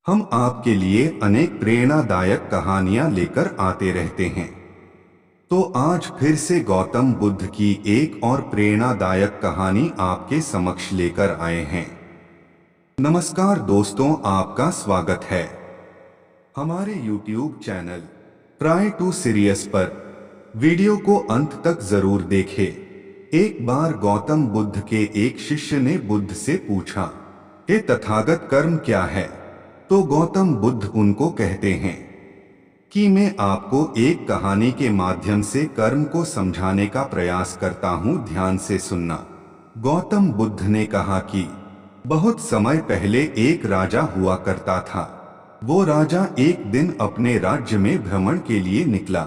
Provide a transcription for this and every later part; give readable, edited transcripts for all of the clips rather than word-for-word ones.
हम आपके लिए अनेक प्रेरणादायक कहानियां लेकर आते रहते हैं। तो आज फिर से गौतम बुद्ध की एक और प्रेरणादायक कहानी आपके समक्ष लेकर आए हैं। नमस्कार दोस्तों, आपका स्वागत है हमारे YouTube channel try to serious पर। वीडियो को अंत तक जरूर देखें। एक बार गौतम बुद्ध के एक शिष्य ने बुद्ध से पूछा, हे तथागत, कर्म क्या है? तो गौतम बुद्ध उनको कहते हैं कि मैं आपको एक कहानी के माध्यम से कर्म को समझाने का प्रयास करता हूँ, ध्यान से सुनना। गौतम बुद्ध ने कहा कि बहुत समय पहले एक राजा हुआ करता था। वो राजा एक दिन अपने राज्य में भ्रमण के लिए निकला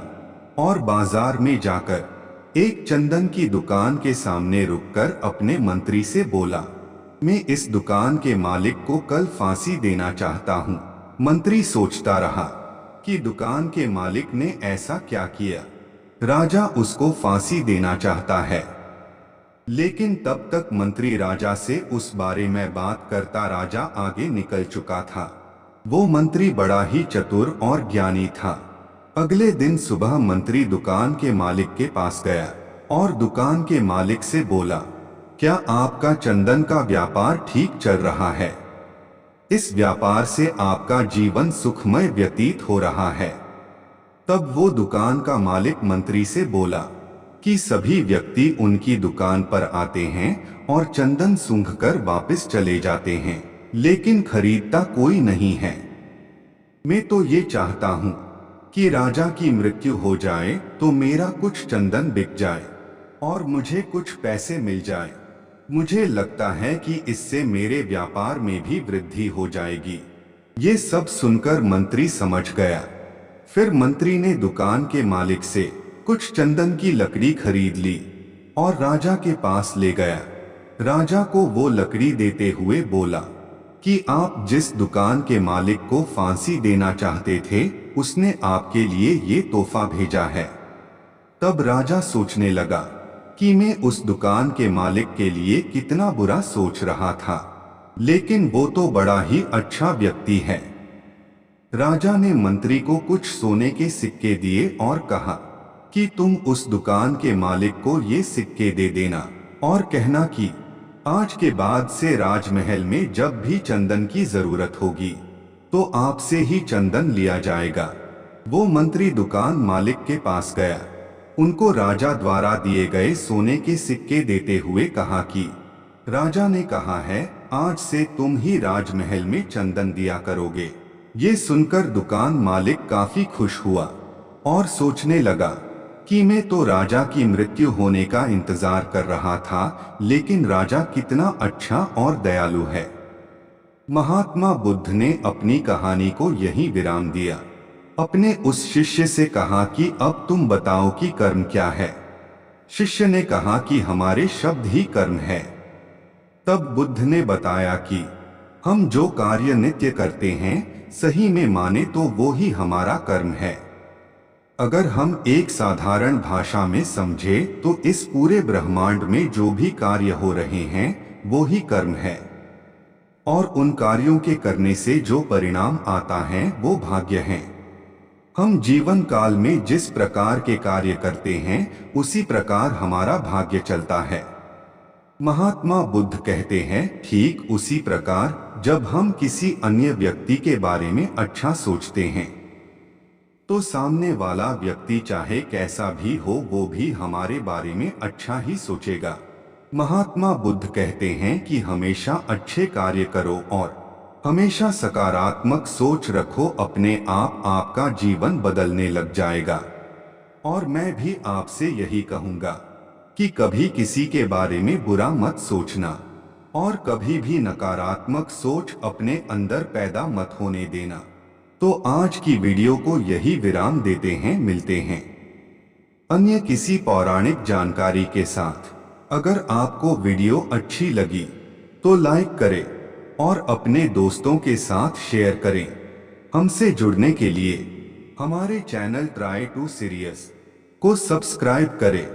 और बाजार में जाकर एक चंदन की दुकान के सामने रुककर अपने मंत्री से बोला, मैं इस दुकान के मालिक को कल फांसी देना चाहता हूँ। मंत्री सोचता रहा कि दुकान के मालिक ने ऐसा क्या किया, राजा उसको फांसी देना चाहता है। लेकिन तब तक मंत्री राजा से उस बारे में बात करता राजा आगे निकल चुका था। वो मंत्री बड़ा ही चतुर और ज्ञानी था। अगले दिन सुबह मंत्री दुकान के मालिक के पास गया और दुकान के मालिक से बोला, क्या आपका चंदन का व्यापार ठीक चल रहा है? इस व्यापार से आपका जीवन सुखमय व्यतीत हो रहा है? तब वो दुकान का मालिक मंत्री से बोला कि सभी व्यक्ति उनकी दुकान पर आते हैं और चंदन सूंघकर वापस चले जाते हैं, लेकिन खरीदता कोई नहीं है। मैं तो ये चाहता हूँ कि राजा की मृत्यु हो जाए तो मेरा कुछ चंदन बिक जाए और मुझे कुछ पैसे मिल जाए। मुझे लगता है कि इससे मेरे व्यापार में भी वृद्धि हो जाएगी। ये सब सुनकर मंत्री समझ गया। फिर मंत्री ने दुकान के मालिक से कुछ चंदन की लकड़ी खरीद ली और राजा के पास ले गया। राजा को वो लकड़ी देते हुए बोला कि आप जिस दुकान के मालिक को फांसी देना चाहते थे, उसने आपके लिए ये तोहफा भेजा है। तब राजा सोचने लगा कि मैं उस दुकान के मालिक के लिए कितना बुरा सोच रहा था, लेकिन वो तो बड़ा ही अच्छा व्यक्ति है। राजा ने मंत्री को कुछ सोने के सिक्के दिए और कहा कि तुम उस दुकान के मालिक को ये सिक्के दे देना और कहना कि आज के बाद से राजमहल में जब भी चंदन की जरूरत होगी तो आपसे ही चंदन लिया जाएगा। वो मंत्री दुकान मालिक के पास गया, उनको राजा द्वारा दिए गए सोने के सिक्के देते हुए कहा कि राजा ने कहा है, आज से तुम ही राजमहल में चंदन दिया करोगे। ये सुनकर दुकान मालिक काफी खुश हुआ और सोचने लगा कि मैं तो राजा की मृत्यु होने का इंतजार कर रहा था, लेकिन राजा कितना अच्छा और दयालु है। महात्मा बुद्ध ने अपनी कहानी को यहीं विराम दिया। अपने उस शिष्य से कहा कि अब तुम बताओ कि कर्म क्या है। शिष्य ने कहा कि हमारे शब्द ही कर्म है। तब बुद्ध ने बताया कि हम जो कार्य नित्य करते हैं, सही में माने तो वो ही हमारा कर्म है। अगर हम एक साधारण भाषा में समझे तो इस पूरे ब्रह्मांड में जो भी कार्य हो रहे हैं वो ही कर्म है, और उन कार्यों के करने से जो परिणाम आता है वो भाग्य है। हम जीवन काल में जिस प्रकार के कार्य करते हैं उसी प्रकार हमारा भाग्य चलता है। महात्मा बुद्ध कहते हैं, ठीक उसी प्रकार जब हम किसी अन्य व्यक्ति के बारे में अच्छा सोचते हैं तो सामने वाला व्यक्ति चाहे कैसा भी हो वो भी हमारे बारे में अच्छा ही सोचेगा। महात्मा बुद्ध कहते हैं कि हमेशा अच्छे कार्य करो और हमेशा सकारात्मक सोच रखो, अपने आप आपका जीवन बदलने लग जाएगा। और मैं भी आपसे यही कहूँगा कि कभी किसी के बारे में बुरा मत सोचना और कभी भी नकारात्मक सोच अपने अंदर पैदा मत होने देना। तो आज की वीडियो को यही विराम देते हैं, मिलते हैं अन्य किसी पौराणिक जानकारी के साथ। अगर आपको वीडियो अच्छी लगी तो लाइक करें और अपने दोस्तों के साथ शेयर करें। हमसे जुड़ने के लिए हमारे चैनल ट्राई टू सीरियस को सब्सक्राइब करें।